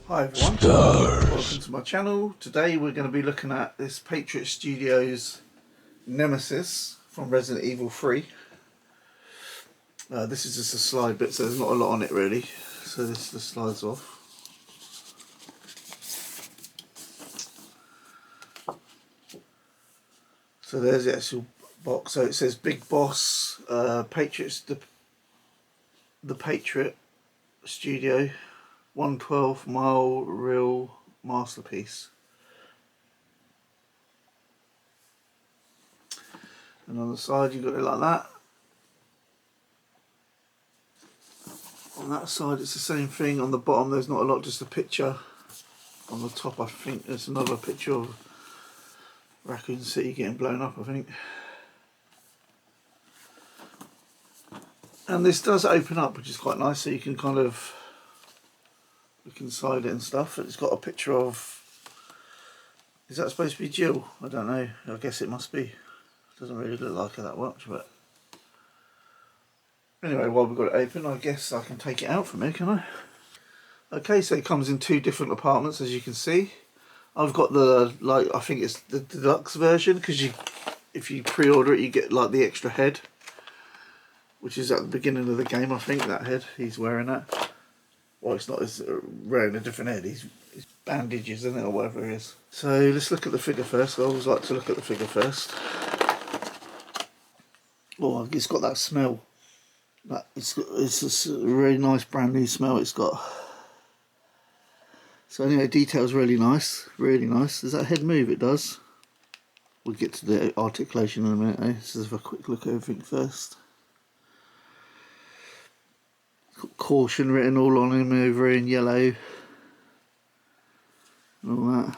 Hi everyone, welcome to my channel. Today we're going to be looking at this Patriot Studios Nemesis from Resident Evil 3. This is just a slide bit, so there's not a lot on it really. So this just slides off. So there's the actual box. So it says Big Boss, Patriots, the Patriot Studio, 112 mile real masterpiece. And on the side you've got it like that. On that side it's the same thing. On the bottom there's not a lot, just a picture. On the top I think there's another picture of Raccoon City getting blown up, I think. And this does open up, which is quite nice, so you can kind of look inside it and stuff. It's got a picture of, is that supposed to be Jill? I don't know, I guess it must be. Doesn't really look like her that much, but anyway, while we've got it open, I guess I can take it out from here, can I? Okay, so it comes in two different apartments, as you can see. I've got the, like, I think it's the deluxe version, because if you pre-order it you get like the extra head, which is at the beginning of the game. I think that head, he's wearing that. Well, it's not, it's wearing a different head, he's bandages, isn't it, or whatever it is. So let's look at the figure first. I always like to look at the figure first. Oh, it's got that smell. It's a really nice brand new smell it's got. So anyway, detail's really nice, really nice. Does that head move? It does. We'll get to the articulation in a minute, eh? Let's just have a quick look at everything first. Got caution written all on him over in yellow. All that.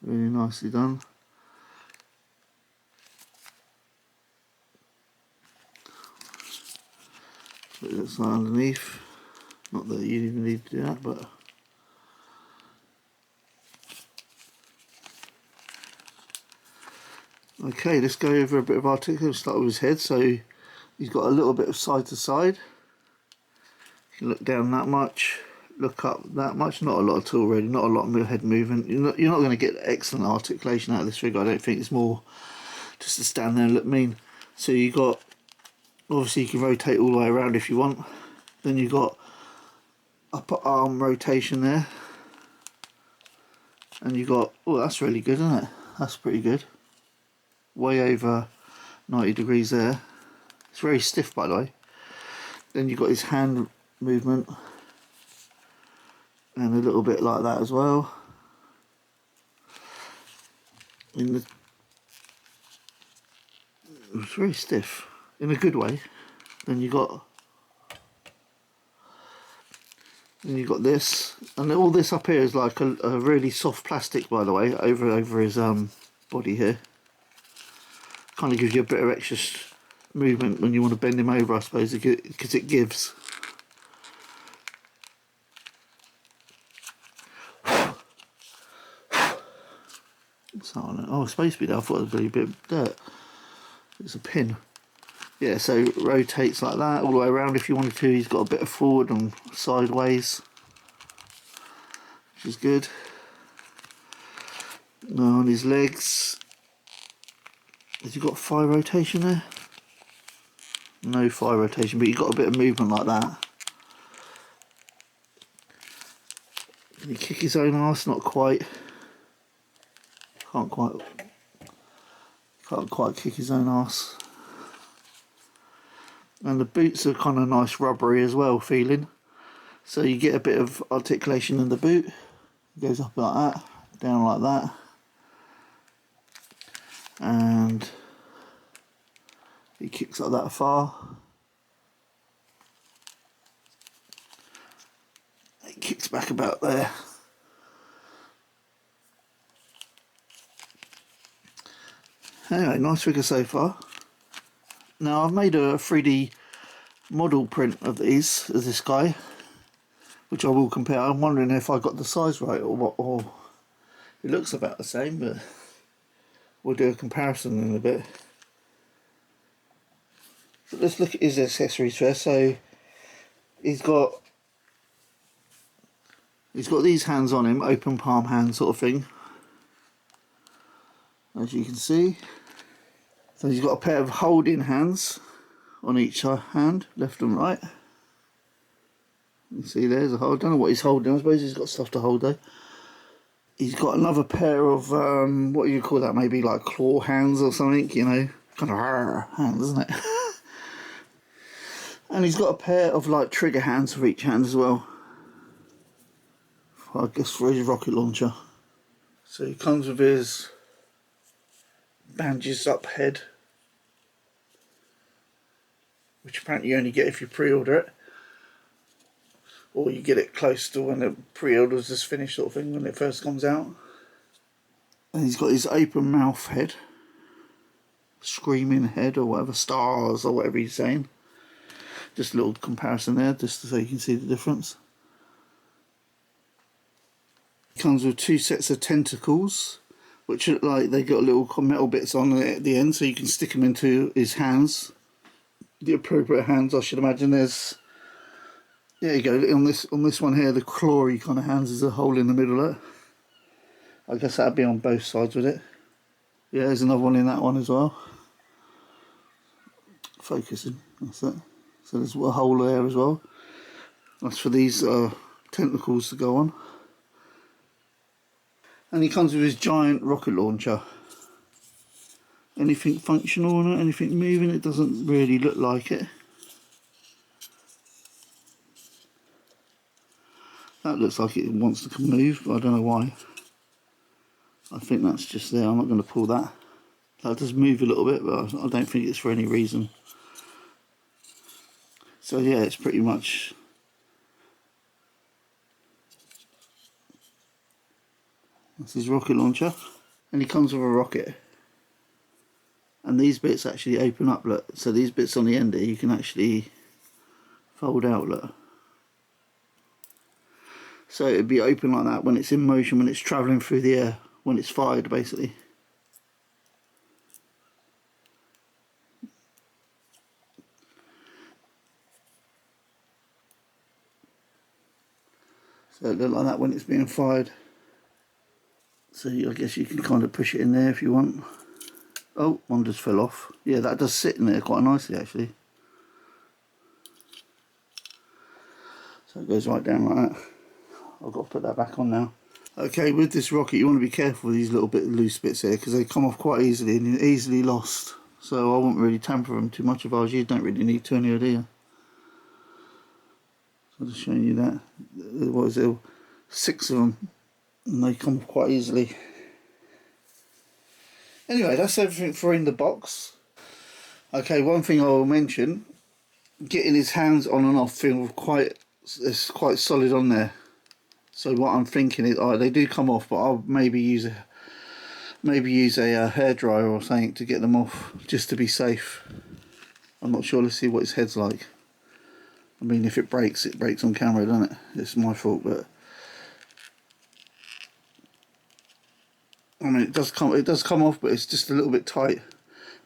Really nicely done. So it looks like underneath. Not that you even need to do that, but okay, let's go over a bit of articulation. Start with his head. So he's got a little bit of side to side. You can look down that much, look up that much. Not a lot at all, really. Not a lot of head movement. You're not going to get excellent articulation out of this figure. I don't think. It's more just to stand there and look mean. So you got, obviously you can rotate all the way around if you want. Then you got upper arm rotation there, and you got, oh, that's really good, isn't it? That's pretty good. Way over 90 degrees there. It's very stiff, by the way. Then you've got his hand movement, and a little bit like that as well. It's very stiff in a good way. Then you got this, and all this up here is like a really soft plastic, by the way, over his body here. Kind of gives you a bit of extra movement when you want to bend him over, I suppose, because it gives. So, oh, it's supposed to be there. I thought it was a bit of dirt. It's a pin. Yeah, so it rotates like that all the way around if you wanted to. He's got a bit of forward and sideways, which is good. Now on his legs, has he got thigh rotation there? No thigh rotation, but you've got a bit of movement like that. Can he kick his own arse? Not quite. Can't quite kick his own arse. And the boots are kind of nice rubbery as well feeling, so you get a bit of articulation in the boot. It goes up like that, down like that, and he kicks up that far. It kicks back about there. Anyway, nice figure so far. Now I've made a 3D model print of these, as this guy, which I will compare. I'm wondering if I got the size right or what, or it looks about the same, but we'll do a comparison in a bit. So let's look at his accessories first. So he's got these hands on him, open palm hand sort of thing, as you can see. So he's got a pair of holding hands on each hand, left and right. You see there's a hold. I don't know what he's holding. I suppose he's got stuff to hold though. He's got another pair of what do you call that? Maybe like claw hands or something. You know, kind of hands, isn't it? And he's got a pair of like trigger hands for each hand as well. I guess for his rocket launcher. So he comes with his bandaged up head, which apparently you only get if you pre-order it, or you get it close to when the pre-order's just finished sort of thing, when it first comes out. And he's got his open mouth head, screaming head or whatever, stars or whatever he's saying. Just a little comparison there, just so you can see the difference. It comes with 2 sets of tentacles, which look like they got little metal bits on it at the end, so you can stick them into his hands, the appropriate hands, I should imagine. There you go. On this one here, the clawy kind of hands, is a hole in the middle there. I guess that'd be on both sides with it. Yeah, there's another one in that one as well. Focusing, that's it. So there's a hole there as well. That's for these tentacles to go on. And he comes with his giant rocket launcher. Anything functional on it, anything moving? It doesn't really look like it. That looks like it wants to move, but I don't know why. I think that's just there. I'm not going to pull that. That does move a little bit, but I don't think it's for any reason. So yeah, it's pretty much... That's his rocket launcher. And he comes with a rocket. And these bits actually open up, look. So these bits on the end here, you can actually fold out, look. So it'd be open like that when it's in motion, when it's travelling through the air, when it's fired basically. So it looks like that when it's being fired. So I guess you can kind of push it in there if you want. Oh, one just fell off. Yeah, that does sit in there quite nicely actually. So it goes right down like that. I've got to put that back on now. Okay, with this rocket you want to be careful with these little loose bits here, because they come off quite easily and you're easily lost. So I wouldn't really tamper them too much if I was you. Don't really need to anyway, do you? So I'm just showing you that. What is it? 6 of them. And they come off quite easily. Anyway, that's everything for in the box. Okay, one thing I will mention, getting his hands on and off feel it's quite solid on there. So what I'm thinking is, they do come off, but I'll maybe use a hairdryer or something to get them off, just to be safe. I'm not sure. Let's see what his head's like. I mean, if it breaks on camera, doesn't it? It's my fault, but I mean, it does come off, but it's just a little bit tight.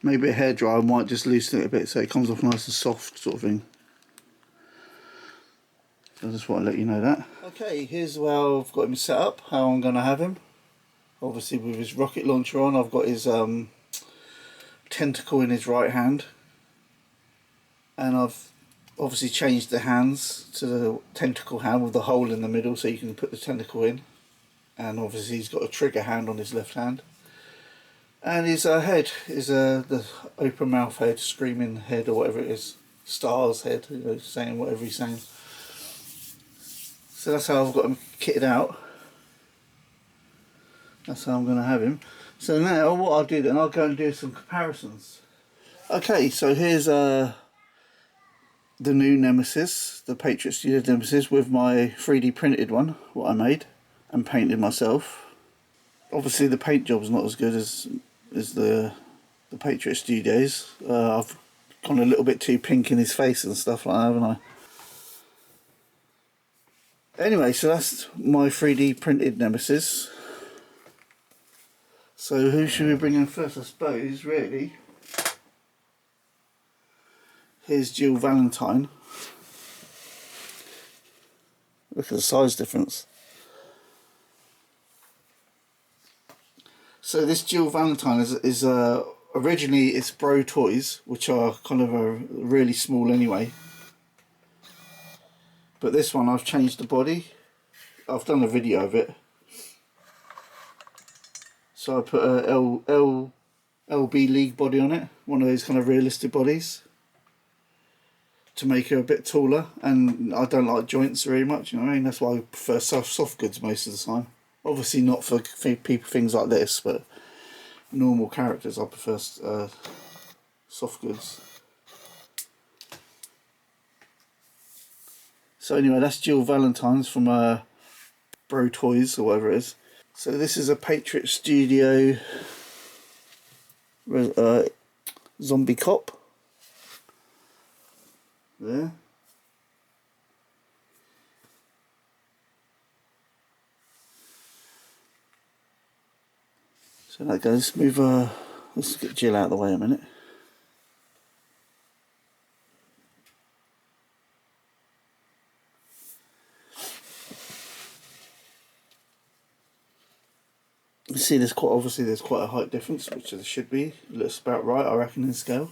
Maybe a hairdryer might just loosen it a bit so it comes off nice and soft, sort of thing. So I just want to let you know that. Okay, here's how I've got him set up, how I'm going to have him. Obviously with his rocket launcher on, I've got his tentacle in his right hand. And I've obviously changed the hands to the tentacle hand with the hole in the middle so you can put the tentacle in. And obviously he's got a trigger hand on his left hand. And his head is the open mouth head, screaming head or whatever it is. Stars head, you know, saying whatever he's saying. So that's how I've got him kitted out. That's how I'm going to have him. So now what I'll do then, I'll go and do some comparisons. Okay, so here's the new Nemesis, the Patriot Studio Nemesis, with my 3D printed one, what I made and painted myself. Obviously the paint job's not as good as the Patriot Studios. I've gone a little bit too pink in his face and stuff like that, haven't I? Anyway, so that's my 3D printed Nemesis. So who should we bring in first, I suppose, really? Here's Jill Valentine. Look at the size difference. So this Jill Valentine is originally it's Bro toys, which are kind of really small anyway. But this one I've changed the body. I've done a video of it. So I put a LB League body on it, one of those kind of realistic bodies, to make her a bit taller. And I don't like joints very much, you know what I mean? That's why I prefer soft goods most of the time. Obviously not for people things like this, but normal characters I prefer soft goods. So anyway, that's Jill Valentine's from Bro Toys or whatever it is. So this is a Patriot Studio zombie cop. There. So that goes. Let's get Jill out of the way a minute. You see, there's quite a height difference, which there should be. It looks about right, I reckon, in scale.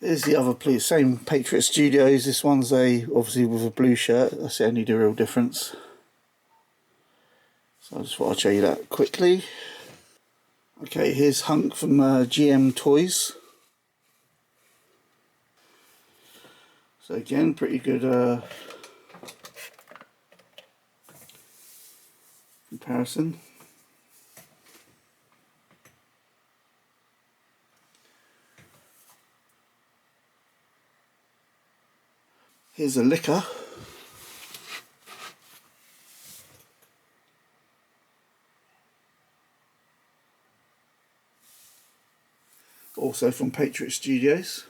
Here's the other please, same Patriot Studios. This one's obviously with a blue shirt. That's the only real difference. So I just thought I'd show you that quickly. Okay, here's Hunk from GM Toys. So again, pretty good comparison. Here's a liquor. Also from Patriot Studios.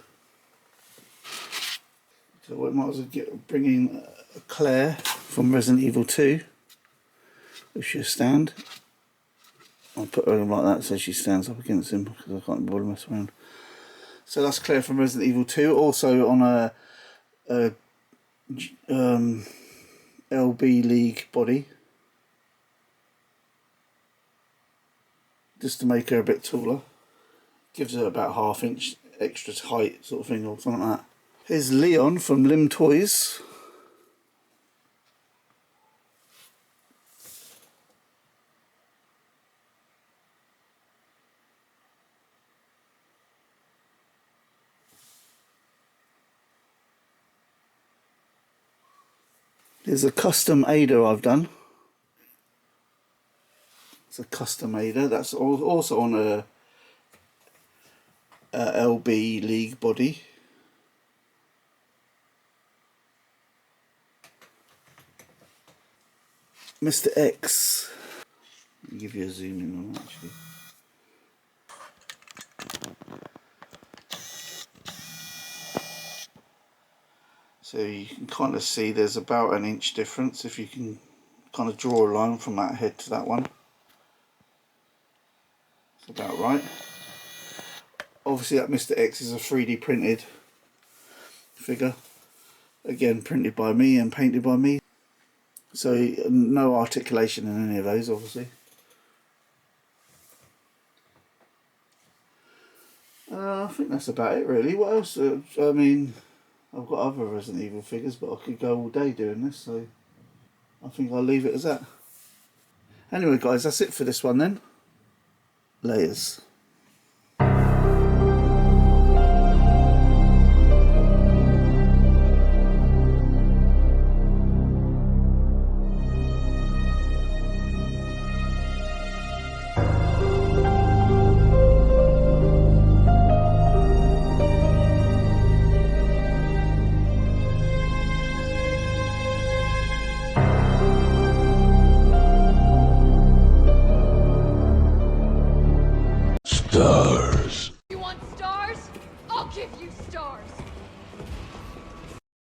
So we might as well bring in Claire from Resident Evil 2. If she'll stand. I'll put her like that so she stands up against him because I can't bother mess around. So that's Claire from Resident Evil 2. Also on a LB League body. Just to make her a bit taller. Gives her about ½ inch extra height sort of thing or something like that. Here's Leon from Lim Toys. Here's a custom Ada I've done. It's a custom Ada. That's also on a LB League body. Mr. X. Let me give you a zoom in on that actually. So you can kind of see there's about an inch difference if you can kind of draw a line from that head to that one. It's about right. Obviously that Mr. X is a 3D printed figure. Again, printed by me and painted by me. So no articulation in any of those, obviously. I think that's about it really. What else? I mean, I've got other Resident Evil figures, but I could go all day doing this, so I think I'll leave it as that. Anyway guys, that's it for this one then. Layers. Stars. You want stars? I'll give you stars.